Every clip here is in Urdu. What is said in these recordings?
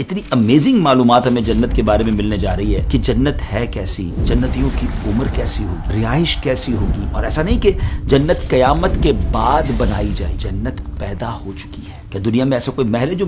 اتنی امیزنگ معلومات ہمیں جنت کے بارے میں ملنے جا رہی ہے کہ جنت ہے کیسی، جنتیوں کی عمر کیسی ہوگی، رہائش کیسی ہوگی. اور ایسا نہیں کہ جنت قیامت کے بعد بنائی جائے، جنت پیدا ہو چکی ہے. کہ دنیا میں ایسا کوئی محل ہے جو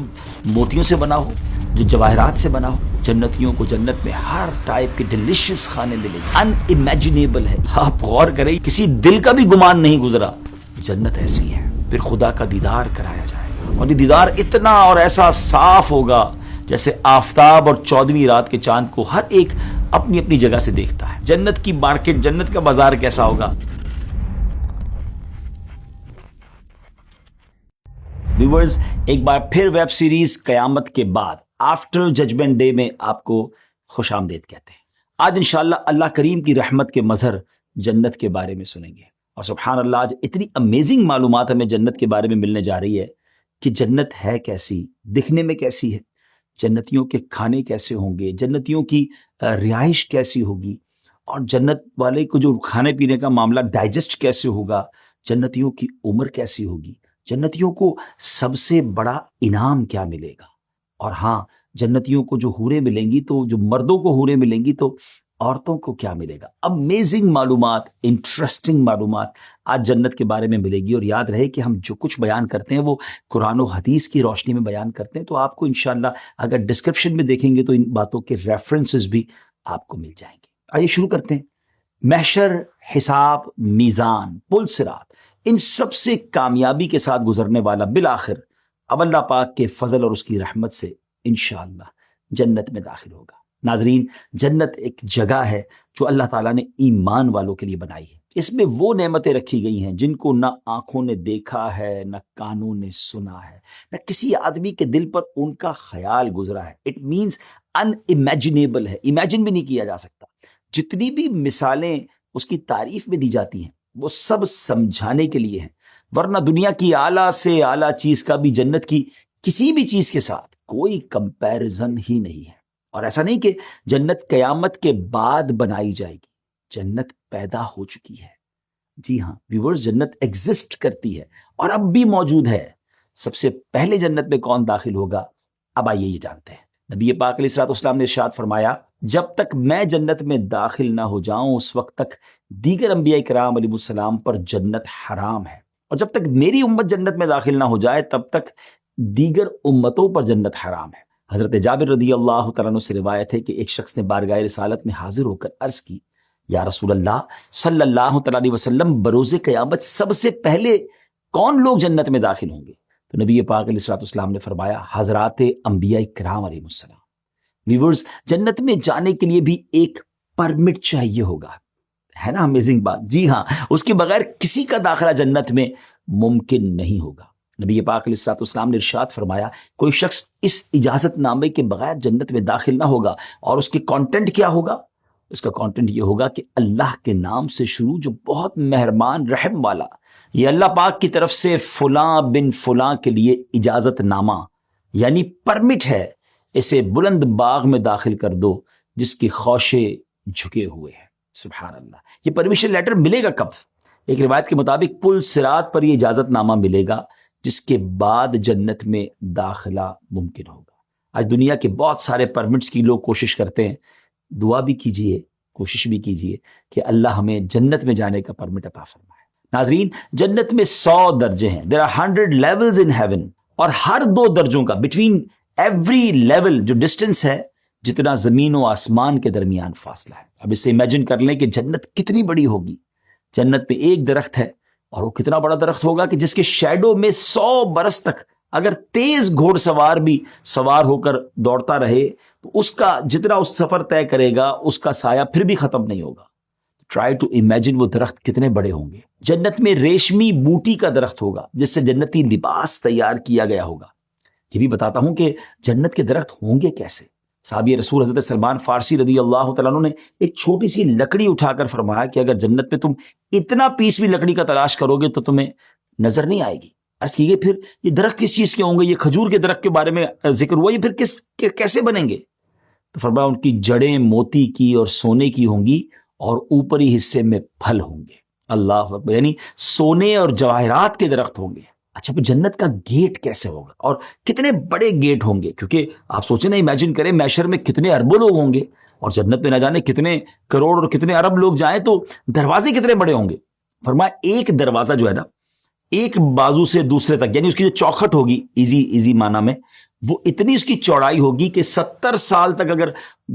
موتیوں سے بنا ہو، جو جواہرات سے بنا ہو؟ جنتیوں کو جنت میں ہر ٹائپ کے ڈیلیشیس کھانے ملے گے. ان امیجنیبل ہے. آپ غور کریں، کسی دل کا بھی گمان نہیں گزرا. جنت ایسی ہے. پھر خدا کا دیدار کرایا جائے گا، اور یہ دیدار اتنا اور ایسا صاف ہوگا جیسے آفتاب اور 14ویں رات کے چاند کو ہر ایک اپنی اپنی جگہ سے دیکھتا ہے. جنت کی مارکیٹ، جنت کا بازار کیسا ہوگا؟ ویورز، ایک بار پھر ویب سیریز قیامت کے بعد آفٹر ججمنٹ ڈے میں آپ کو خوش آمدید کہتے ہیں. آج انشاءاللہ اللہ کریم کی رحمت کے مظہر جنت کے بارے میں سنیں گے. اور سبحان اللہ، آج اتنی امیزنگ معلومات ہمیں جنت کے بارے میں ملنے جا رہی ہے کہ جنت ہے کیسی، دکھنے میں کیسی ہے، جنتیوں کے کھانے کیسے ہوں گے، جنتیوں کی رہائش کیسی ہوگی، اور جنت والے کو جو کھانے پینے کا معاملہ ڈائجسٹ کیسے ہوگا، جنتیوں کی عمر کیسی ہوگی، جنتیوں کو سب سے بڑا انعام کیا ملے گا. اور ہاں، جنتیوں کو جو حوریں ملیں گی، تو جو مردوں کو حوریں ملیں گی تو عورتوں کو کیا ملے گا. امیزنگ معلومات، انٹرسٹنگ معلومات آج جنت کے بارے میں ملے گی. اور یاد رہے کہ ہم جو کچھ بیان کرتے ہیں وہ قرآن و حدیث کی روشنی میں بیان کرتے ہیں. تو آپ کو انشاءاللہ اگر ڈسکرپشن میں دیکھیں گے تو ان باتوں کے ریفرنسز بھی آپ کو مل جائیں گے. آئیے شروع کرتے ہیں. محشر، حساب، میزان، پل صراط، ان سب سے کامیابی کے ساتھ گزرنے والا بالآخر اب اللہ پاک کے فضل اور اس کی رحمت سے انشاءاللہ جنت میں داخل ہوگا. ناظرین، جنت ایک جگہ ہے جو اللہ تعالیٰ نے ایمان والوں کے لیے بنائی ہے. اس میں وہ نعمتیں رکھی گئی ہیں جن کو نہ آنکھوں نے دیکھا ہے، نہ کانوں نے سنا ہے، نہ کسی آدمی کے دل پر ان کا خیال گزرا ہے. اٹ مینز ان امیجنیبل ہے، امیجن بھی نہیں کیا جا سکتا. جتنی بھی مثالیں اس کی تعریف میں دی جاتی ہیں وہ سب سمجھانے کے لیے ہیں، ورنہ دنیا کی اعلیٰ سے اعلیٰ چیز کا بھی جنت کی کسی بھی چیز کے ساتھ کوئی کمپیرزن ہی نہیں ہے. اور ایسا نہیں کہ جنت قیامت کے بعد بنائی جائے گی، جنت پیدا ہو چکی ہے. جی ہاں ویورز، جنت ایگزسٹ کرتی ہے اور اب بھی موجود ہے. سب سے پہلے جنت میں کون داخل ہوگا، اب آئیے یہ جانتے ہیں. نبی پاک علیہ الصلوۃ والسلام نے ارشاد فرمایا، جب تک میں جنت میں داخل نہ ہو جاؤں اس وقت تک دیگر انبیاء کرام علیہ السلام پر جنت حرام ہے، اور جب تک میری امت جنت میں داخل نہ ہو جائے تب تک دیگر امتوں پر جنت حرام ہے. حضرت جابر رضی اللہ تعالیٰ عنہ سے روایت ہے کہ ایک شخص نے بارگاہ رسالت میں حاضر ہو کر عرض کی، یا رسول اللہ صلی اللہ تعالیٰ علیہ وسلم، بروز قیامت سب سے پہلے کون لوگ جنت میں داخل ہوں گے؟ تو نبی پاک علیہ الصلوۃ والسلام نے فرمایا، حضرات انبیاء کرام علیہ السلام. ویورز، جنت میں جانے کے لیے بھی ایک پرمٹ چاہیے ہوگا، ہے نا امیزنگ بات. جی ہاں، اس کے بغیر کسی کا داخلہ جنت میں ممکن نہیں ہوگا. نبی پاک علیہ الصلوۃ والسلام نے ارشاد فرمایا، کوئی شخص اس اجازت نامے کے بغیر جنت میں داخل نہ ہوگا. اور اس کے کانٹینٹ کیا ہوگا؟ اس کا کانٹینٹ یہ ہوگا کہ اللہ کے نام سے شروع، جو بہت مہربان رحم والا، یہ اللہ پاک کی طرف سے فلاں بن فلاں کے لیے اجازت نامہ یعنی پرمٹ ہے، اسے بلند باغ میں داخل کر دو جس کی خوشے جھکے ہوئے ہیں. سبحان اللہ. یہ پرمیشن لیٹر ملے گا کب؟ ایک روایت کے مطابق پل صراط پر یہ اجازت نامہ ملے گا، جس کے بعد جنت میں داخلہ ممکن ہوگا. آج دنیا کے بہت سارے پرمٹس کی لوگ کوشش کرتے ہیں. دعا بھی کیجئے، کوشش بھی کیجئے کہ اللہ ہمیں جنت میں جانے کا پرمٹ عطا فرمائے. ناظرین، جنت میں 100 درجے ہیں. There are 100 levels in heaven. اور ہر 2 درجوں کا بٹوین ایوری لیول جو ڈسٹنس ہے، جتنا زمین و آسمان کے درمیان فاصلہ ہے. اب اسے امیجن کر لیں کہ جنت کتنی بڑی ہوگی. جنت میں ایک درخت ہے، اور وہ کتنا بڑا درخت ہوگا کہ جس کے شیڈو میں 100 برس تک اگر تیز گھوڑ سوار بھی سوار ہو کر دوڑتا رہے تو اس کا جتنا اس سفر طے کرے گا اس کا سایہ پھر بھی ختم نہیں ہوگا. ٹرائی ٹو امیجن وہ درخت کتنے بڑے ہوں گے. جنت میں ریشمی بوٹی کا درخت ہوگا جس سے جنتی لباس تیار کیا گیا ہوگا. یہ بھی بتاتا ہوں کہ جنت کے درخت ہوں گے کیسے. صحابی رسول حضرت سلمان فارسی رضی اللہ تعالیٰ عنہ نے ایک چھوٹی سی لکڑی اٹھا کر فرمایا کہ اگر جنت میں تم اتنا پیس بھی لکڑی کا تلاش کرو گے تو تمہیں نظر نہیں آئے گی. عرض کیجیے پھر یہ درخت کس چیز کے ہوں گے؟ یہ کھجور کے درخت کے بارے میں ذکر ہوا، یہ پھر کیسے بنیں گے؟ تو فرمایا ان کی جڑیں موتی کی اور سونے کی ہوں گی اور اوپری حصے میں پھل ہوں گے. اللہ اکبر. یعنی سونے اور جواہرات کے درخت ہوں گے. اچھا جنت کا گیٹ کیسے ہوگا اور کتنے بڑے گیٹ ہوں گے؟ کیونکہ آپ سوچیں نا، امیجن کریں میشر میں کتنے اربوں لوگ ہوں گے اور جنت میں نہ جانے کتنے کروڑ اور کتنے ارب لوگ جائیں تو دروازے کتنے بڑے ہوں گے. فرمایا ایک دروازہ جو ہے نا ایک بازو سے دوسرے تک، یعنی اس کی جو چوکھٹ ہوگی ایزی معنی میں، وہ اتنی اس کی چوڑائی ہوگی کہ 70 سال تک اگر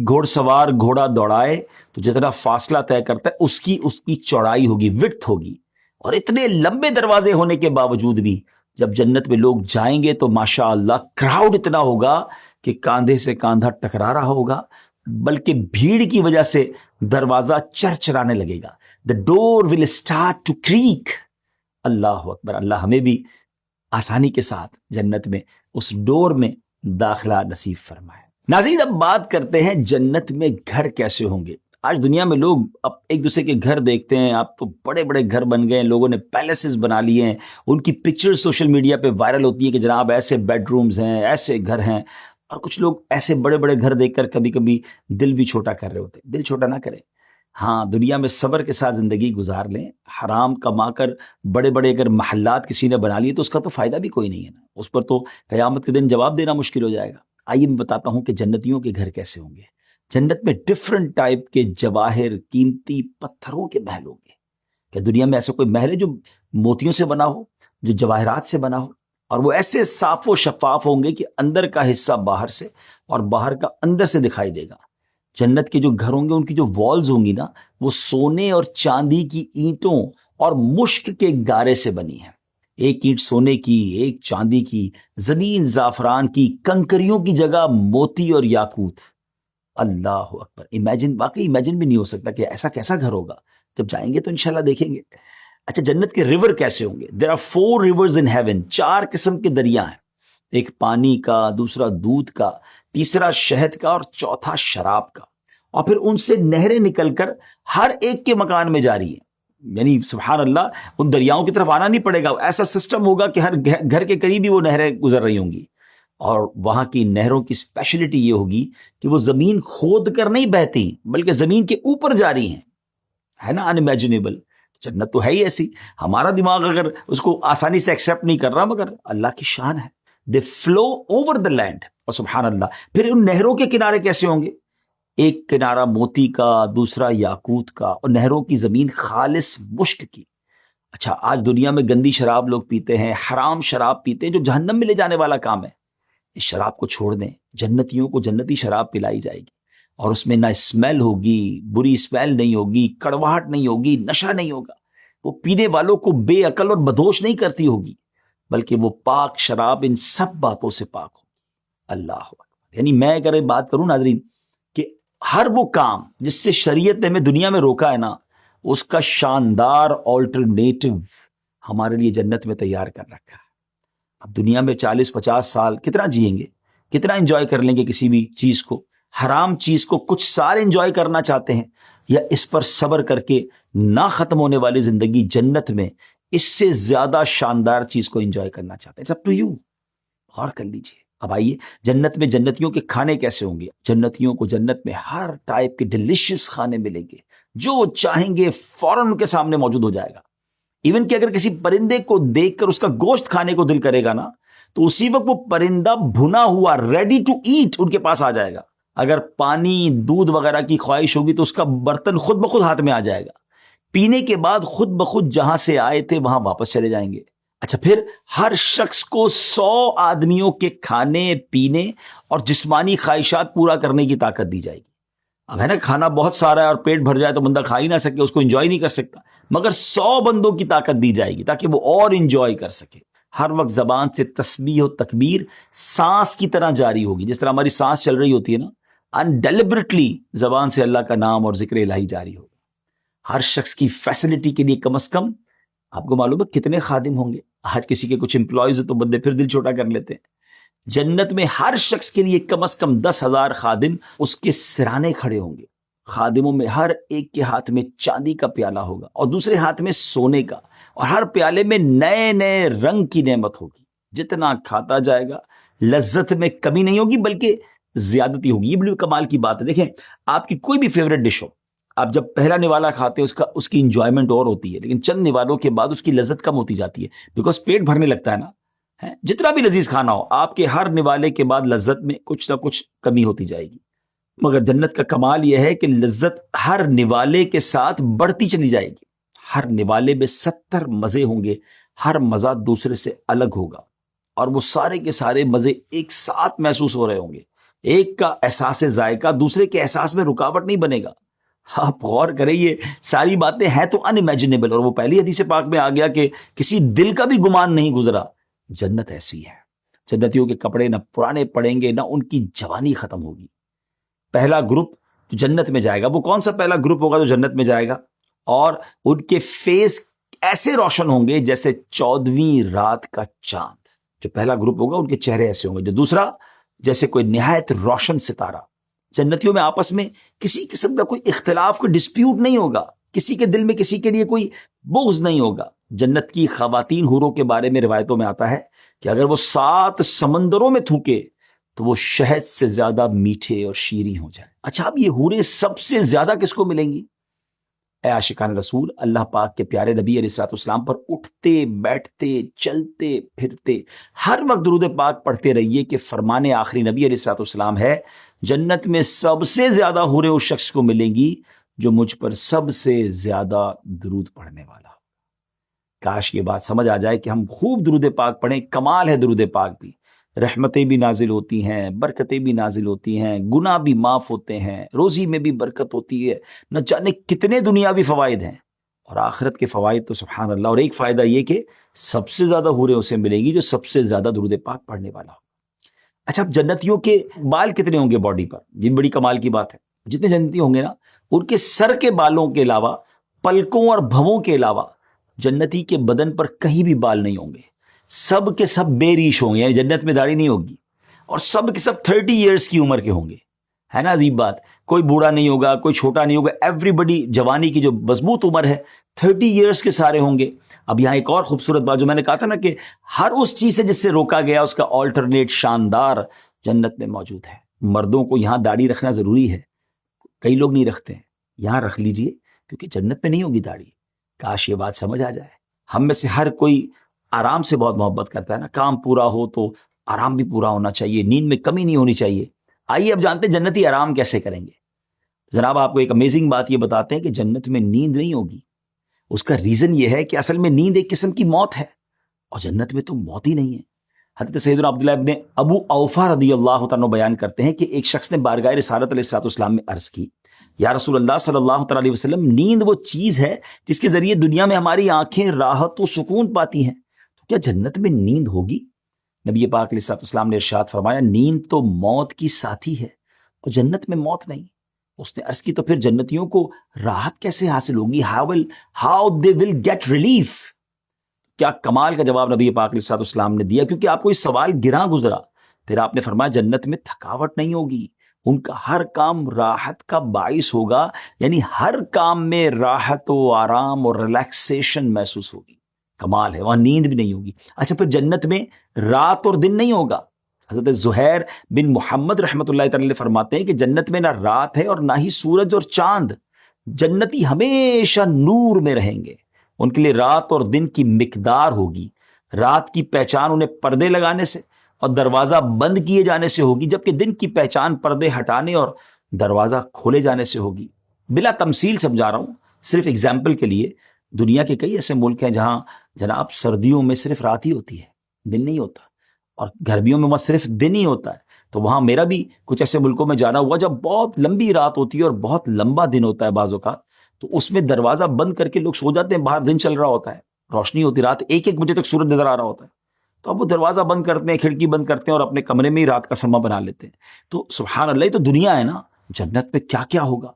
گھوڑ سوار گھوڑا دوڑائے تو جتنا فاصلہ طے کرتا ہے اس کی چوڑائی ہوگی، وڈتھ ہوگی. اور اتنے لمبے دروازے ہونے کے باوجود بھی جب جنت میں لوگ جائیں گے تو ماشاء اللہ کراؤڈ اتنا ہوگا کہ کاندھے سے کاندھا ٹکرا رہا ہوگا، بلکہ بھیڑ کی وجہ سے دروازہ چرچرانے لگے گا. The door will start to creak. اللہ اکبر. اللہ ہمیں بھی آسانی کے ساتھ جنت میں اس ڈور میں داخلہ نصیب فرمائے. ناظرین اب بات کرتے ہیں جنت میں گھر کیسے ہوں گے. آج دنیا میں لوگ اب ایک دوسرے کے گھر دیکھتے ہیں، اب تو بڑے بڑے گھر بن گئے ہیں، لوگوں نے پیلیسز بنا لیے ہیں، ان کی پکچر سوشل میڈیا پہ وائرل ہوتی ہے کہ جناب ایسے بیڈ رومز ہیں، ایسے گھر ہیں. اور کچھ لوگ ایسے بڑے بڑے گھر دیکھ کر کبھی کبھی دل بھی چھوٹا کر رہے ہوتے ہیں. دل چھوٹا نہ کریں. ہاں دنیا میں صبر کے ساتھ زندگی گزار لیں. حرام کما کر بڑے بڑے اگر محلات کسی نے بنا لیے تو اس کا تو فائدہ بھی کوئی نہیں ہے نا، اس پر تو قیامت کے دن جواب دینا مشکل ہو جائے گا. آئیے میں بتاتا ہوں کہ جنتیوں کے گھر کیسے ہوں گے. جنت میں ڈفرنٹ ٹائپ کے جواہر، قیمتی پتھروں کے محل ہوں گے. کہ دنیا میں ایسا کوئی محل ہے جو موتیوں سے بنا ہو، جو جواہرات سے بنا ہو، اور وہ ایسے صاف و شفاف ہوں گے کہ اندر کا حصہ باہر سے اور باہر کا اندر سے دکھائی دے گا. جنت کے جو گھر ہوں گے ان کی جو والز ہوں گی نا وہ سونے اور چاندی کی اینٹوں اور مشک کے گارے سے بنی ہیں. ایک اینٹ سونے کی، ایک چاندی کی، زمین زعفران کی، کنکریوں کی جگہ موتی اور یاقوت. اللہ اکبر. واقعی امیجن بھی نہیں ہو سکتا کہ ایسا کیسا گھر ہوگا. جب جائیں گے تو انشاءاللہ دیکھیں گے. اچھا جنت کے ریور کیسے ہوں گے؟ There are 4 rivers in heaven. 4 قسم کے دریا ہیں. ایک پانی کا، دوسرا دودھ کا، تیسرا شہد کا اور چوتھا شراب کا. اور پھر ان سے نہریں نکل کر ہر ایک کے مکان میں جاری ہیں. یعنی سبحان اللہ ان دریاؤں کی طرف آنا نہیں پڑے گا. ایسا سسٹم ہوگا کہ ہر گھر کے قریب ہی وہ نہریں گزر رہی ہوں گی. اور وہاں کی نہروں کی اسپیشلٹی یہ ہوگی کہ وہ زمین کھود کر نہیں بہتی بلکہ زمین کے اوپر جاری ہیں. ہے نا انیمیجنیبل. جنت تو ہے ہی ایسی. ہمارا دماغ اگر اس کو آسانی سے ایکسیپٹ نہیں کر رہا، مگر اللہ کی شان ہے. دے فلو اوور دا لینڈ. اور سبحان اللہ پھر ان نہروں کے کنارے کیسے ہوں گے؟ ایک کنارہ موتی کا، دوسرا یاقوت کا، اور نہروں کی زمین خالص مشک کی. اچھا آج دنیا میں گندی شراب لوگ پیتے ہیں، حرام شراب پیتے ہیں جو جہنم میں لے جانے والا کام ہے. اس شراب کو چھوڑ دیں. جنتیوں کو جنتی شراب پلائی جائے گی اور اس میں نہ اسمیل ہوگی، بری اسمیل نہیں ہوگی، کڑواہٹ نہیں ہوگی، نشہ نہیں ہوگا. وہ پینے والوں کو بے عقل اور بدوش نہیں کرتی ہوگی بلکہ وہ پاک شراب ان سب باتوں سے پاک ہوگی. اللہ اکبر. یعنی میں اگر بات کروں ناظرین کہ ہر وہ کام جس سے شریعت نے ہمیں دنیا میں روکا ہے نا، اس کا شاندار آلٹرنیٹو ہمارے لیے جنت میں تیار کر رکھا ہے. اب دنیا میں 40-50 سال کتنا جئیں گے، کتنا انجوائے کر لیں گے کسی بھی چیز کو. حرام چیز کو کچھ سال انجوائے کرنا چاہتے ہیں یا اس پر صبر کر کے نہ ختم ہونے والی زندگی جنت میں اس سے زیادہ شاندار چیز کو انجوائے کرنا چاہتے ہیں؟ It's up to you. غور کر لیجئے. اب آئیے جنت میں جنتیوں کے کھانے کیسے ہوں گے. جنتیوں کو جنت میں ہر ٹائپ کے ڈیلیشیس کھانے ملیں گے. جو چاہیں گے فوراً ان کے سامنے موجود ہو جائے گا. ایون کہ اگر کسی پرندے کو دیکھ کر اس کا گوشت کھانے کو دل کرے گا نا تو اسی وقت وہ پرندہ بھنا ہوا ریڈی ٹو ایٹ ان کے پاس آ جائے گا. اگر پانی دودھ وغیرہ کی خواہش ہوگی تو اس کا برتن خود بخود ہاتھ میں آ جائے گا. پینے کے بعد خود بخود جہاں سے آئے تھے وہاں واپس چلے جائیں گے. اچھا پھر ہر شخص کو 100 آدمیوں کے کھانے پینے اور جسمانی خواہشات پورا کرنے کی طاقت دی جائے گی. اب ہے نا کھانا بہت سارا ہے اور پیٹ بھر جائے تو بندہ کھا ہی نہ سکے، اس کو انجوائے نہیں کر سکتا، مگر 100 بندوں کی طاقت دی جائے گی تاکہ وہ اور انجوائے کر سکے. ہر وقت زبان سے تسبیح و تکبیر سانس کی طرح جاری ہوگی. جس طرح ہماری سانس چل رہی ہوتی ہے نا، انڈیلیبریٹلی زبان سے اللہ کا نام اور ذکر الہی جاری ہوگا. ہر شخص کی فیسلٹی کے لیے کم از کم آپ کو معلوم ہے کتنے خادم ہوں گے. آج کسی کے کچھ امپلائیز تو بندے پھر دل چھوٹا کر لیتے ہیں. جنت میں ہر شخص کے لیے کم از کم 10,000 خادم اس کے سرانے کھڑے ہوں گے. خادموں میں ہر ایک کے ہاتھ میں چاندی کا پیالہ ہوگا اور دوسرے ہاتھ میں سونے کا، اور ہر پیالے میں نئے نئے رنگ کی نعمت ہوگی. جتنا کھاتا جائے گا لذت میں کمی نہیں ہوگی بلکہ زیادتی ہوگی. یہ بڑی کمال کی بات ہے. دیکھیں آپ کی کوئی بھی فیوریٹ ڈش ہو، آپ جب پہلا نوالا کھاتے ہیں اس کی انجوائمنٹ اور ہوتی ہے، لیکن چند نوالوں کے بعد اس کی لذت کم ہوتی جاتی ہے، بیکاز پیٹ بھرنے لگتا ہے نا. جتنا بھی لذیذ کھانا ہو، آپ کے ہر نوالے کے بعد لذت میں کچھ نہ کچھ کمی ہوتی جائے گی. مگر جنت کا کمال یہ ہے کہ لذت ہر نوالے کے ساتھ بڑھتی چلی جائے گی. ہر نوالے میں 70 مزے ہوں گے، ہر مزہ دوسرے سے الگ ہوگا، اور وہ سارے کے سارے مزے ایک ساتھ محسوس ہو رہے ہوں گے. ایک کا احساس ذائقہ دوسرے کے احساس میں رکاوٹ نہیں بنے گا. آپ غور کریں، یہ ساری باتیں ہیں تو ان امیجنیبل، اور وہ پہلی حدیث پاک میں آ گیا کہ کسی دل کا بھی گمان نہیں گزرا. جنت ایسی ہے، جنتیوں کے کپڑے نہ پرانے پڑیں گے، نہ ان کی جوانی ختم ہوگی. پہلا گروپ جو جنت میں جائے گا، وہ کون سا پہلا گروپ ہوگا جو جنت میں جائے گا؟ اور ان کے فیس ایسے روشن ہوں گے جیسے 14ویں رات کا چاند. جو پہلا گروپ ہوگا ان کے چہرے ایسے ہوں گے. جو دوسرا جیسے کوئی نہایت روشن ستارہ. جنتیوں میں آپس میں کسی قسم کا کوئی اختلاف، کوئی ڈسپیوٹ نہیں ہوگا، کسی کے دل میں کسی کے لیے کوئی بغض نہیں ہوگا. جنت کی خواتین حوروں کے بارے میں روایتوں میں آتا ہے کہ اگر وہ 7 سمندروں میں تھوکے تو وہ شہد سے زیادہ میٹھے اور شیریں ہو جائیں. اچھا، اب یہ حوریں سب سے زیادہ کس کو ملیں گی؟ اے عاشقان رسول، اللہ پاک کے پیارے نبی علیہ الصلوۃ والسلام پر اٹھتے بیٹھتے چلتے پھرتے ہر وقت درود پاک پڑھتے رہیے کہ فرمان آخری نبی علیہ الصلوۃ والسلام ہے، جنت میں سب سے زیادہ حوریں اس شخص کو ملیں گی جو مجھ پر سب سے زیادہ درود پڑھنے والا. کاش یہ بات سمجھ آ جائے کہ ہم خوب درود پاک پڑھیں. کمال ہے درود پاک بھی، رحمتیں بھی نازل ہوتی ہیں، برکتیں بھی نازل ہوتی ہیں، گناہ بھی معاف ہوتے ہیں، روزی میں بھی برکت ہوتی ہے، نہ جانے کتنے دنیاوی فوائد ہیں، اور آخرت کے فوائد تو سبحان اللہ. اور ایک فائدہ یہ کہ سب سے زیادہ حوریں اسے ملے گی جو سب سے زیادہ درود پاک پڑھنے والا ہو. اچھا، اب جنتیوں کے بال کتنے ہوں گے باڈی پر؟ یہ بڑی کمال کی بات ہے. جتنے جنتی ہوں گے نا، ان کے سر کے بالوں کے علاوہ، پلکوں اور بھووں کے علاوہ جنتی کے بدن پر کہیں بھی بال نہیں ہوں گے. سب کے سب بے ریش ہوں گے، یعنی جنت میں داڑھی نہیں ہوگی، اور سب کے سب 30 ایئرس کی عمر کے ہوں گے. ہے نا عجیب بات؟ کوئی بوڑھا نہیں ہوگا، کوئی چھوٹا نہیں ہوگا، ایوری بڈی جوانی کی جو مضبوط عمر ہے 30 ایئرس کے سارے ہوں گے. اب یہاں ایک اور خوبصورت بات جو میں نے کہا تھا نا کہ ہر اس چیز سے جس سے روکا گیا اس کا آلٹرنیٹ شاندار جنت میں موجود ہے. مردوں کو یہاں داڑھی رکھنا ضروری ہے، کئی لوگ نہیں رکھتے ہیں، یہاں رکھ لیجئے کیونکہ جنت میں نہیں ہوگی داڑھی. کاش یہ بات سمجھ آ جائے. ہم میں سے ہر کوئی آرام سے بہت محبت کرتا ہے نا، کام پورا ہو تو آرام بھی پورا ہونا چاہیے، نیند میں کمی نہیں ہونی چاہیے. آئیے اب جانتے ہیں جنتی آرام کیسے کریں گے. جناب آپ کو ایک امیزنگ بات یہ بتاتے ہیں کہ جنت میں نیند نہیں ہوگی. اس کا ریزن یہ ہے کہ اصل میں نیند ایک قسم کی موت ہے، اور جنت میں تو موت ہی نہیں ہے. حضرت سیدنا عبداللہ ابن ابو اوفا رضی اللہ تعالیٰ بیان کرتے ہیں کہ ایک شخص نے بارگاہ رسالت علیہ الصلوۃ والسلام میں عرض کی، یا رسول اللہ صلی اللہ تعالیٰ علیہ وسلم، نیند وہ چیز ہے جس کے ذریعے دنیا میں ہماری آنکھیں راحت و سکون پاتی ہیں، تو کیا جنت میں نیند ہوگی؟ نبی پاک علیہ الصلوۃ والسلام نے ارشاد فرمایا، نیند تو موت کی ساتھی ہے اور جنت میں موت نہیں. اس نے عرض کی تو پھر جنتیوں کو راحت کیسے حاصل ہوگی؟ how they will get relief. کیا کمال کا جواب نبی پاک علیہ الصلوۃ والسلام نے دیا، کیونکہ آپ کو اس سوال گراں گزرا. پھر آپ نے فرمایا جنت میں تھکاوٹ نہیں ہوگی، ان کا ہر کام راحت کا باعث ہوگا، یعنی ہر کام میں راحت و آرام اور ریلیکسیشن محسوس ہوگی. کمال ہے، وہاں نیند بھی نہیں ہوگی. اچھا، پھر جنت میں رات اور دن نہیں ہوگا. حضرت زہیر بن محمد رحمۃ اللہ تعالی فرماتے ہیں کہ جنت میں نہ رات ہے اور نہ ہی سورج اور چاند. جنتی ہمیشہ نور میں رہیں گے. ان کے لیے رات اور دن کی مقدار ہوگی. رات کی پہچان انہیں پردے لگانے سے اور دروازہ بند کیے جانے سے ہوگی، جبکہ دن کی پہچان پردے ہٹانے اور دروازہ کھولے جانے سے ہوگی. بلا تمثیل سمجھا رہا ہوں، صرف اگزامپل کے لیے. دنیا کے کئی ایسے ملک ہیں جہاں جناب سردیوں میں صرف رات ہی ہوتی ہے، دن نہیں ہوتا، اور گرمیوں میں وہاں صرف دن ہی ہوتا ہے. تو وہاں میرا بھی کچھ ایسے ملکوں میں جانا ہوا جب بہت لمبی رات ہوتی ہے اور بہت لمبا دن ہوتا ہے بعض اوقات، تو اس میں دروازہ بند کر کے لوگ سو جاتے ہیں. باہر دن چل رہا ہوتا ہے، روشنی ہوتی، رات 1-1 بجے تک سورج نظر آ رہا ہوتا ہے، تو اب وہ دروازہ بند کرتے ہیں، کھڑکی بند کرتے ہیں اور اپنے کمرے میں ہی رات کا سما بنا لیتے ہیں. تو سبحان اللہ، یہ تو دنیا ہے نا. جنت میں کیا کیا ہوگا،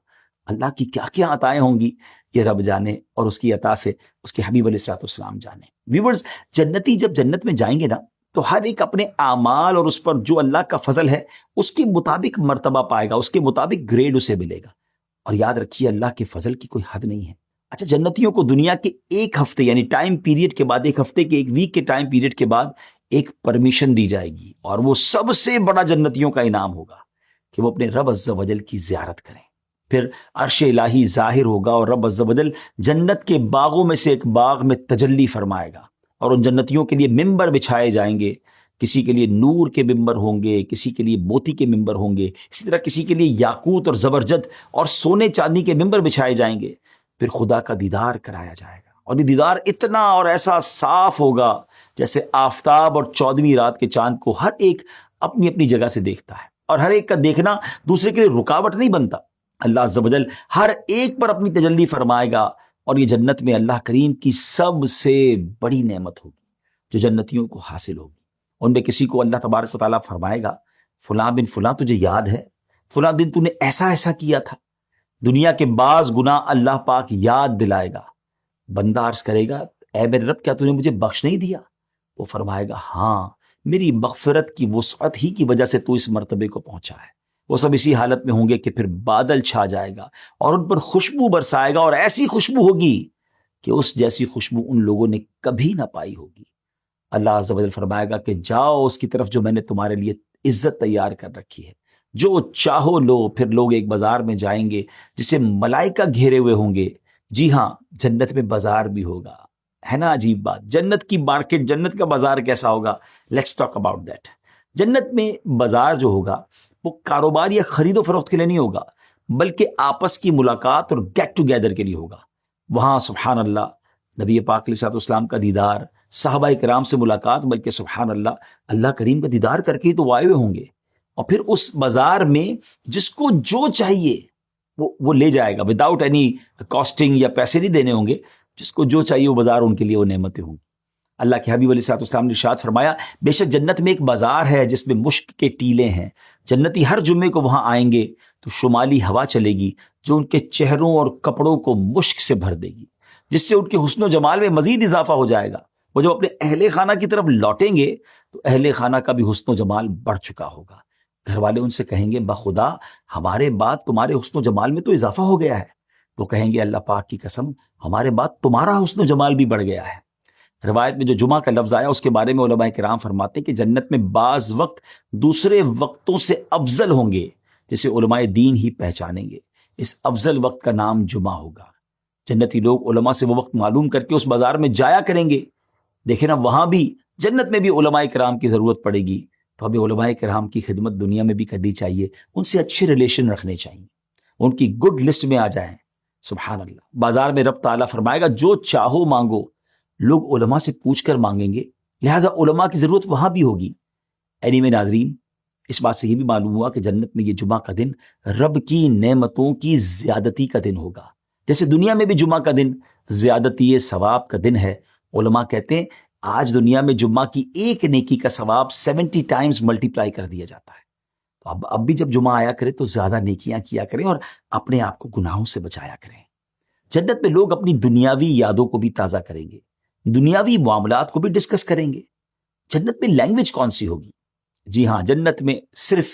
اللہ کی کیا کیا عطائیں ہوں گی، یہ رب جانے، اور اس کی عطا سے اس کے حبیب علیہ الصلوۃ والسلام جانے. ویورز، جنتی جب جنت میں جائیں گے نا تو ہر ایک اپنے اعمال اور اس پر جو اللہ کا فضل ہے اس کے مطابق مرتبہ پائے گا، اس کے مطابق گریڈ اسے ملے گا. اور یاد رکھیے اللہ کے فضل کی کوئی حد نہیں ہے. اچھا، جنتیوں کو دنیا کے 1 ہفتے یعنی ٹائم پیریڈ کے بعد، 1 ہفتے کے 1 ویک کے ٹائم پیریڈ کے بعد ایک پرمیشن دی جائے گی، اور وہ سب سے بڑا جنتیوں کا انعام ہوگا کہ وہ اپنے رب عز و جل کی زیارت کریں. پھر عرش الہی ظاہر ہوگا اور رب عز و جل جنت کے باغوں میں سے ایک باغ میں تجلی فرمائے گا اور ان جنتیوں کے لیے ممبر بچھائے جائیں گے. کسی کے لیے نور کے ممبر ہوں گے, کسی کے لیے موتی کے ممبر ہوں گے, اسی طرح کسی کے لیے یاقوت اور زبرجد اور سونے چاندی کے ممبر بچھائے جائیں گے. پھر خدا کا دیدار کرایا جائے گا اور یہ دیدار اتنا اور ایسا صاف ہوگا جیسے آفتاب اور 14ویں رات کے چاند کو ہر ایک اپنی اپنی جگہ سے دیکھتا ہے, اور ہر ایک کا دیکھنا دوسرے کے لیے رکاوٹ نہیں بنتا. اللہ عز و جل ہر ایک پر اپنی تجلی فرمائے گا, اور یہ جنت میں اللہ کریم کی سب سے بڑی نعمت ہوگی جو جنتیوں کو حاصل ہوگی. ان میں کسی کو اللہ تبارک و تعالیٰ فرمائے گا فلاں بن فلاں تجھے یاد ہے, فلاں دن تو نے ایسا ایسا کیا تھا. دنیا کے بعض گناہ اللہ پاک یاد دلائے گا. بندہ عرض کرے گا اے میرے رب کیا تو نے مجھے بخش نہیں دیا؟ وہ فرمائے گا ہاں, میری مغفرت کی وسعت ہی کی وجہ سے تو اس مرتبے کو پہنچا ہے. وہ سب اسی حالت میں ہوں گے کہ پھر بادل چھا جائے گا اور ان پر خوشبو برسائے گا, اور ایسی خوشبو ہوگی کہ اس جیسی خوشبو ان لوگوں نے کبھی نہ پائی ہوگی. اللہ عز و جل فرمائے گا کہ جاؤ اس کی طرف جو میں نے تمہارے لیے عزت تیار کر رکھی ہے, جو چاہو لو. پھر لوگ ایک بازار میں جائیں گے جسے ملائکہ گھیرے ہوئے ہوں گے. جی ہاں, جنت میں بازار بھی ہوگا, ہے نا عجیب بات. جنت کی مارکیٹ, جنت کا بازار کیسا ہوگا؟ Let's talk about that. جنت میں بازار جو ہوگا وہ کاروبار یا خرید و فروخت کے لیے نہیں ہوگا, بلکہ آپس کی ملاقات اور گیٹ ٹوگیدر کے لیے ہوگا. وہاں سبحان اللہ نبی پاک علیہ الصلوۃ والسلام کا دیدار, صحابہ کرام سے ملاقات, بلکہ سبحان اللہ اللہ کریم کا دیدار کر کے ہی تو آئے ہوئے ہوں گے. اور پھر اس بازار میں جس کو جو چاہیے وہ لے جائے گا وداؤٹ اینی کاسٹنگ, یا پیسے نہیں دینے ہوں گے. جس کو جو چاہیے وہ بازار ان کے لیے وہ نعمتیں ہوں گی. اللہ کے حبیب علیہ الصلوۃ والسلام نے ارشاد فرمایا بے شک جنت میں ایک بازار ہے جس میں مشک کے ٹیلے ہیں. جنتی ہر جمعے کو وہاں آئیں گے تو شمالی ہوا چلے گی جو ان کے چہروں اور کپڑوں کو مشک سے بھر دے گی, جس سے ان کے حسن و جمال میں مزید اضافہ ہو جائے گا. وہ جب اپنے اہل خانہ کی طرف لوٹیں گے تو اہل خانہ کا بھی حسن و جمال بڑھ چکا ہوگا. گھر والے ان سے کہیں گے بخدا ہمارے بعد تمہارے حسن و جمال میں تو اضافہ ہو گیا ہے. وہ کہیں گے اللہ پاک کی قسم ہمارے بعد تمہارا حسن و جمال بھی بڑھ گیا ہے. روایت میں جو جمعہ کا لفظ آیا اس کے بارے میں علماء کرام فرماتے ہیں کہ جنت میں بعض وقت دوسرے وقتوں سے افضل ہوں گے جسے علماء دین ہی پہچانیں گے. اس افضل وقت کا نام جمعہ ہوگا. جنتی لوگ علماء سے وہ وقت معلوم کر کے اس بازار میں جایا کریں گے. دیکھیں نا, وہاں بھی جنت میں بھی علماء کرام کی ضرورت پڑے گی, تو ہمیں علماء کرام کی خدمت دنیا میں بھی کرنی چاہیے. ان سے اچھے ریلیشن رکھنے چاہیے, ان کی گڈ لسٹ میں آ جائیں. سبحان اللہ. بازار میں رب تعالیٰ فرمائے گا جو چاہو مانگو. لوگ علماء سے پوچھ کر مانگیں گے, لہٰذا علماء کی ضرورت وہاں بھی ہوگی. میں ناظرین, اس بات سے یہ بھی معلوم ہوا کہ جنت میں یہ جمعہ کا دن رب کی نعمتوں کی زیادتی کا دن ہوگا. جیسے دنیا میں بھی جمعہ کا دن زیادتی ثواب کا دن ہے. علماء کہتے ہیں آج دنیا میں جمعہ کی ایک نیکی کا ثواب 70 ٹائمز ملٹیپلائی کر دیا جاتا ہے. تو اب بھی جب جمعہ آیا کرے تو زیادہ نیکیاں کیا کریں اور اپنے آپ کو گناہوں سے بچایا کریں. جنت میں لوگ اپنی دنیاوی یادوں کو بھی تازہ کریں گے, دنیاوی معاملات کو بھی ڈسکس کریں گے. جنت میں لینگویج کون سی ہوگی؟ جی ہاں, جنت میں صرف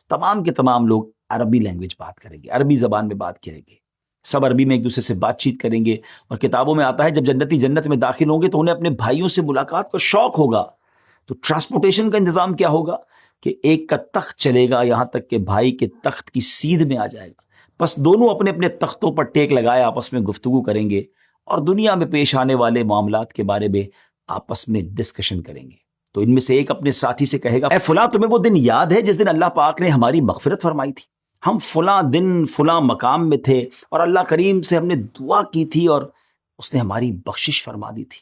تمام کے تمام لوگ عربی لینگویج بات کریں گے, عربی زبان میں بات کریں گے. سب عربی میں ایک دوسرے سے بات چیت کریں گے. اور کتابوں میں آتا ہے جب جنتی جنت میں داخل ہوں گے تو انہیں اپنے بھائیوں سے ملاقات کا شوق ہوگا. تو ٹرانسپورٹیشن کا انتظام کیا ہوگا کہ ایک کا تخت چلے گا یہاں تک کہ بھائی کے تخت کی سیدھ میں آ جائے گا. بس دونوں اپنے اپنے تختوں پر ٹیک لگائے آپس میں گفتگو کریں گے اور دنیا میں پیش آنے والے معاملات کے بارے میں آپس میں ڈسکشن کریں گے. تو ان میں سے ایک اپنے ساتھی سے کہے گا اے فلاں تمہیں وہ دن یاد ہے جس دن اللہ پاک نے ہماری مغفرت فرمائی تھی؟ ہم فلاں دن فلاں مقام میں تھے اور اللہ کریم سے ہم نے دعا کی تھی اور اس نے ہماری بخشش فرما دی تھی.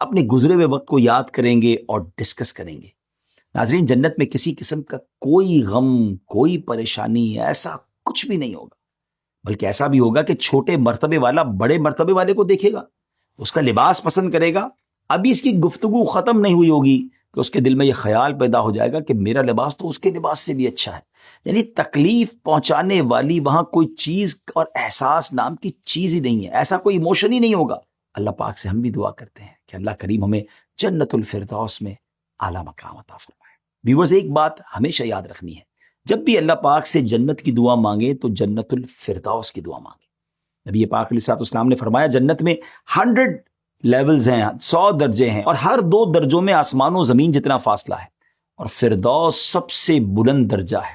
اپنے گزرے ہوئے وقت کو یاد کریں گے اور ڈسکس کریں گے. ناظرین, جنت میں کسی قسم کا کوئی غم, کوئی پریشانی, ایسا کچھ بھی نہیں ہوگا. بلکہ ایسا بھی ہوگا کہ چھوٹے مرتبے والا بڑے مرتبے والے کو دیکھے گا, اس کا لباس پسند کرے گا. ابھی اس کی گفتگو ختم نہیں ہوئی ہوگی کہ اس کے دل میں یہ خیال پیدا ہو جائے گا کہ میرا لباس تو اس کے لباس سے بھی اچھا ہے. یعنی تکلیف پہنچانے والی وہاں کوئی چیز اور احساس نام کی چیز ہی نہیں ہے, ایسا کوئی ایموشن ہی نہیں ہوگا. اللہ پاک سے ہم بھی دعا کرتے ہیں کہ اللہ کریم ہمیں جنت الفردوس میں اعلیٰ مقام عطا فرمائے. ویورز, ایک بات ہمیشہ یاد رکھنی ہے, جب بھی اللہ پاک سے جنت کی دعا مانگے تو جنت الفردوس کی دعا مانگے. نبی پاک علیہ الصلوۃ والسلام نے فرمایا جنت میں 100 لیولز ہیں, 100 درجے ہیں, اور ہر 2 درجوں میں آسمان و زمین جتنا فاصلہ ہے, اور فردوس سب سے بلند درجہ ہے.